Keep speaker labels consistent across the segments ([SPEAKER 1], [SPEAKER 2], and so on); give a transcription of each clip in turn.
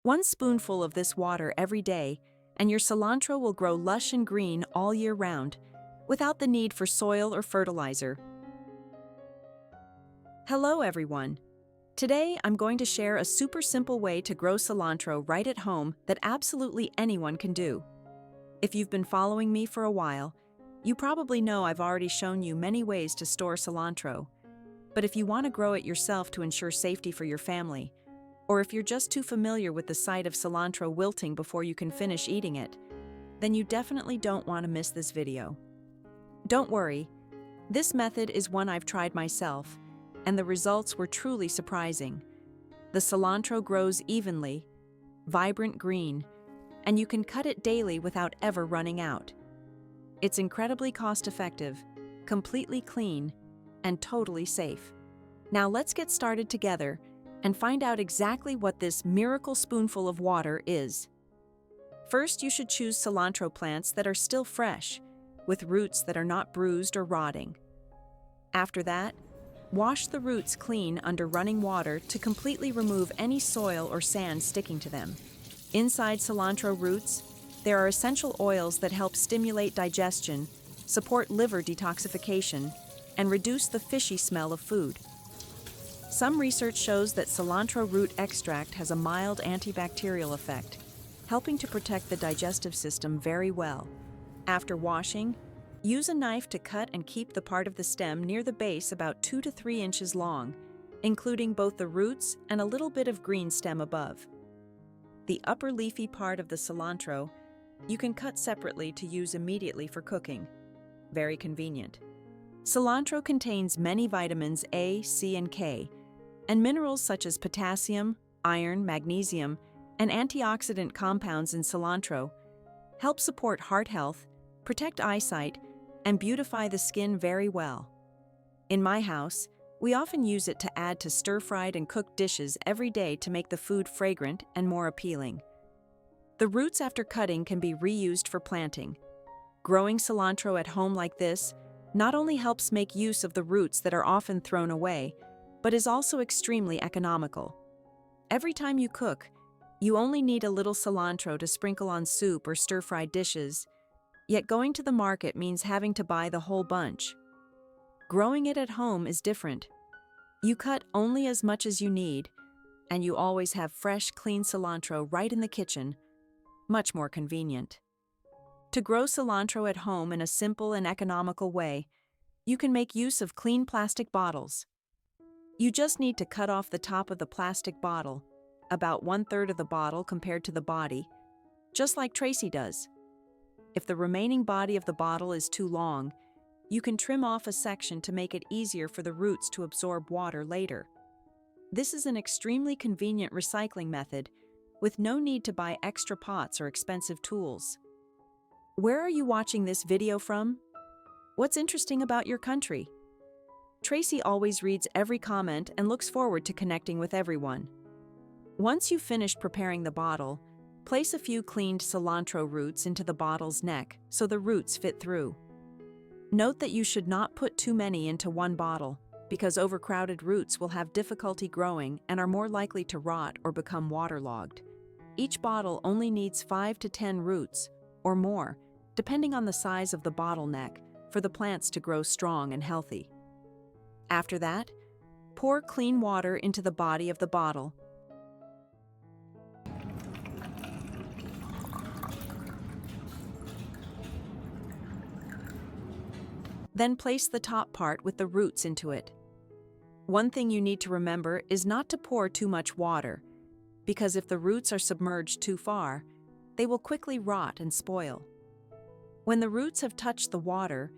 [SPEAKER 1] One spoonful of this water every day, and your cilantro will grow lush and green all year round, without the need for soil or fertilizer. Hello everyone! Today I'm going to share a super simple way to grow cilantro right at home that absolutely anyone can do. If you've been following me for a while, you probably know I've already shown you many ways to store cilantro. But if you want to grow it yourself to ensure safety for your family, or if you're just too familiar with the sight of cilantro wilting before you can finish eating it, then you definitely don't want to miss this video. Don't worry, this method is one I've tried myself, and the results were truly surprising. The cilantro grows evenly, vibrant green, and you can cut it daily without ever running out. It's incredibly cost-effective, completely clean, and totally safe. Now let's get started together and find out exactly what this miracle spoonful of water is. First, you should choose cilantro plants that are still fresh, with roots that are not bruised or rotting. After that, wash the roots clean under running water to completely remove any soil or sand sticking to them. Inside cilantro roots, there are essential oils that help stimulate digestion, support liver detoxification, and reduce the fishy smell of food. Some research shows that cilantro root extract has a mild antibacterial effect, helping to protect the digestive system very well. After washing, use a knife to cut and keep the part of the stem near the base about 2 to 3 inches long, including both the roots and a little bit of green stem above. The upper leafy part of the cilantro you can cut separately to use immediately for cooking. Very convenient. Cilantro contains many vitamins A, C, and K, and minerals such as potassium, iron, magnesium, and antioxidant compounds in cilantro help support heart health, protect eyesight, and beautify the skin very well. In my house, we often use it to add to stir-fried and cooked dishes every day to make the food fragrant and more appealing. The roots after cutting can be reused for planting. Growing cilantro at home like this not only helps make use of the roots that are often thrown away, but is also extremely economical. Every time you cook, you only need a little cilantro to sprinkle on soup or stir-fried dishes, yet going to the market means having to buy the whole bunch. Growing it at home is different. You cut only as much as you need, and you always have fresh, clean cilantro right in the kitchen. Much more convenient. To grow cilantro at home in a simple and economical way, you can make use of clean plastic bottles. You just need to cut off the top of the plastic bottle, about 1/3 of the bottle compared to the body, just like Tracy does. If the remaining body of the bottle is too long, you can trim off a section to make it easier for the roots to absorb water later. This is an extremely convenient recycling method, with no need to buy extra pots or expensive tools. Where are you watching this video from? What's interesting about your country? Tracy always reads every comment and looks forward to connecting with everyone. Once you've finished preparing the bottle, place a few cleaned cilantro roots into the bottle's neck so the roots fit through. Note that you should not put too many into one bottle, because overcrowded roots will have difficulty growing and are more likely to rot or become waterlogged. Each bottle only needs 5 to 10 roots, or more, depending on the size of the bottleneck, for the plants to grow strong and healthy. After that, pour clean water into the body of the bottle. Then place the top part with the roots into it. One thing you need to remember is not to pour too much water, because if the roots are submerged too far, they will quickly rot and spoil. When the roots have touched the water,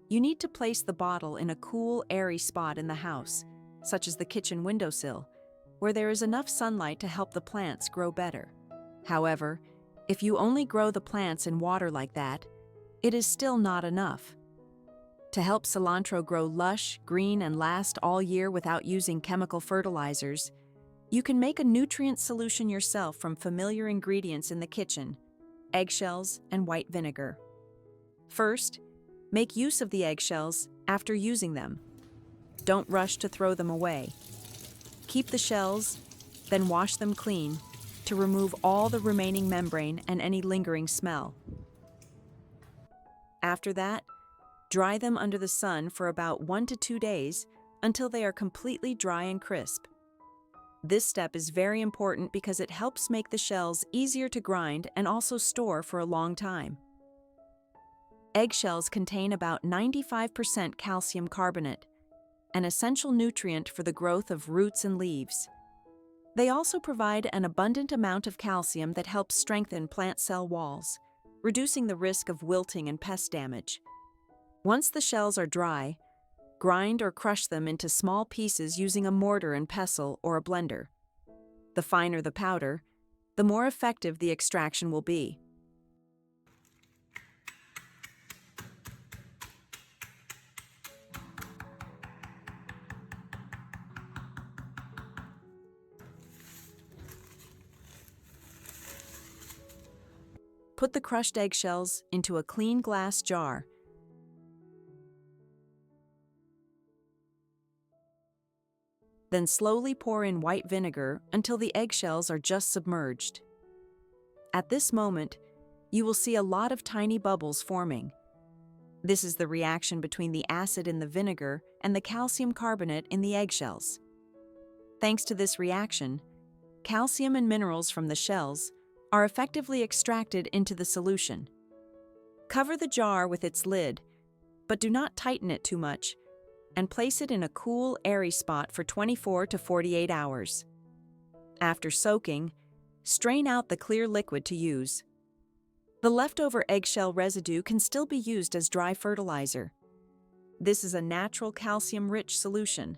[SPEAKER 1] you need to place the bottle in a cool, airy spot in the house, such as the kitchen windowsill, where there is enough sunlight to help the plants grow better. However, if you only grow the plants in water like that, it is still not enough. To help cilantro grow lush, green, and last all year without using chemical fertilizers, you can make a nutrient solution yourself from familiar ingredients in the kitchen: eggshells and white vinegar. First, make use of the eggshells after using them. Don't rush to throw them away. Keep the shells, then wash them clean, to remove all the remaining membrane and any lingering smell. After that, dry them under the sun for about 1 to 2 days until they are completely dry and crisp. This step is very important because it helps make the shells easier to grind and also store for a long time. Eggshells contain about 95% calcium carbonate, an essential nutrient for the growth of roots and leaves. They also provide an abundant amount of calcium that helps strengthen plant cell walls, reducing the risk of wilting and pest damage. Once the shells are dry, grind or crush them into small pieces using a mortar and pestle or a blender. The finer the powder, the more effective the extraction will be. Put the crushed eggshells into a clean glass jar. Then slowly pour in white vinegar until the eggshells are just submerged. At this moment, you will see a lot of tiny bubbles forming. This is the reaction between the acid in the vinegar and the calcium carbonate in the eggshells. Thanks to this reaction, calcium and minerals from the shells are effectively extracted into the solution. Cover the jar with its lid, but do not tighten it too much, and place it in a cool, airy spot for 24 to 48 hours. After soaking, strain out the clear liquid to use. The leftover eggshell residue can still be used as dry fertilizer. This is a natural calcium-rich solution,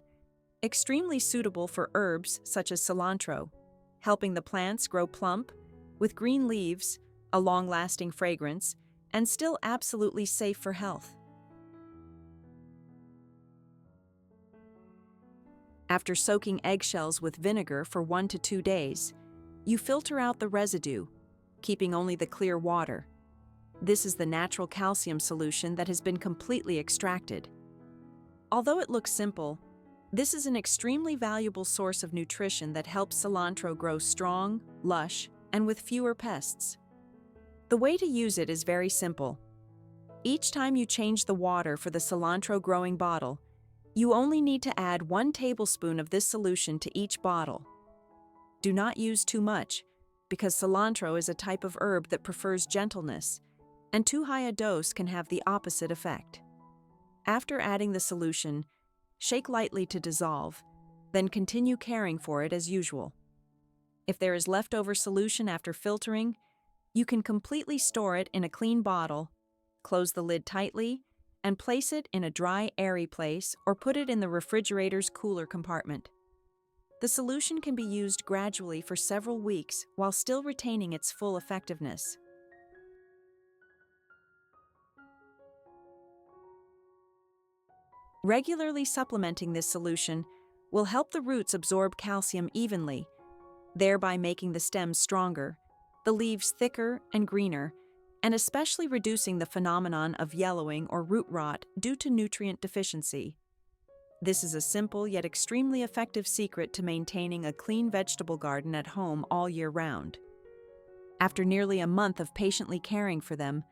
[SPEAKER 1] extremely suitable for herbs such as cilantro, helping the plants grow plump, with green leaves, a long-lasting fragrance, and still absolutely safe for health. After soaking eggshells with vinegar for 1 to 2 days, you filter out the residue, keeping only the clear water. This is the natural calcium solution that has been completely extracted. Although it looks simple, this is an extremely valuable source of nutrition that helps cilantro grow strong, lush, and with fewer pests. The way to use it is very simple. Each time you change the water for the cilantro growing bottle, you only need to add 1 tablespoon of this solution to each bottle. Do not use too much, because cilantro is a type of herb that prefers gentleness, and too high a dose can have the opposite effect. After adding the solution, shake lightly to dissolve, then continue caring for it as usual. If there is leftover solution after filtering, you can completely store it in a clean bottle, close the lid tightly, and place it in a dry, airy place or put it in the refrigerator's cooler compartment. The solution can be used gradually for several weeks while still retaining its full effectiveness. Regularly supplementing this solution will help the roots absorb calcium evenly, thereby making the stems stronger, the leaves thicker and greener, and especially reducing the phenomenon of yellowing or root rot due to nutrient deficiency. This is a simple yet extremely effective secret to maintaining a clean vegetable garden at home all year round. After nearly a month of patiently caring for them,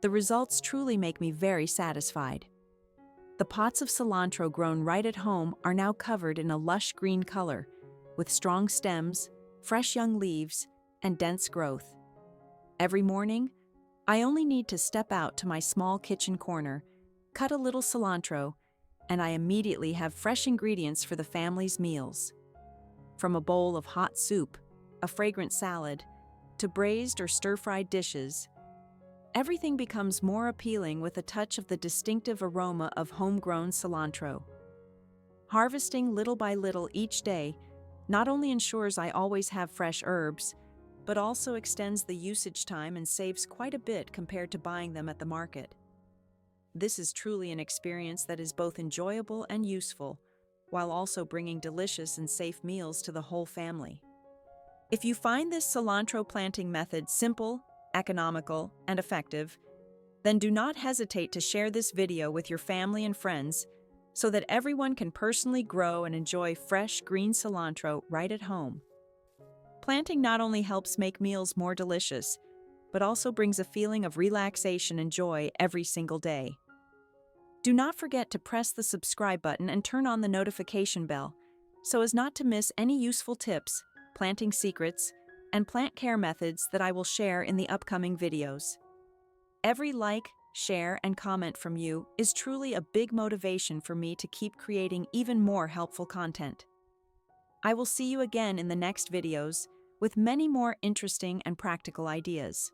[SPEAKER 1] the results truly make me very satisfied. The pots of cilantro grown right at home are now covered in a lush green color, with strong stems, fresh young leaves, and dense growth. Every morning, I only need to step out to my small kitchen corner, cut a little cilantro, and I immediately have fresh ingredients for the family's meals. From a bowl of hot soup, a fragrant salad, to braised or stir-fried dishes, everything becomes more appealing with a touch of the distinctive aroma of homegrown cilantro. Harvesting little by little each day not only ensures I always have fresh herbs, but also extends the usage time and saves quite a bit compared to buying them at the market. This is truly an experience that is both enjoyable and useful, while also bringing delicious and safe meals to the whole family. If you find this cilantro planting method simple, economical, and effective, then do not hesitate to share this video with your family and friends so that everyone can personally grow and enjoy fresh green cilantro right at home. Planting not only helps make meals more delicious, but also brings a feeling of relaxation and joy every single day. Do not forget to press the subscribe button and turn on the notification bell so as not to miss any useful tips, planting secrets, and plant care methods that I will share in the upcoming videos. Every like, share, and comment from you is truly a big motivation for me to keep creating even more helpful content. I will see you again in the next videos with many more interesting and practical ideas.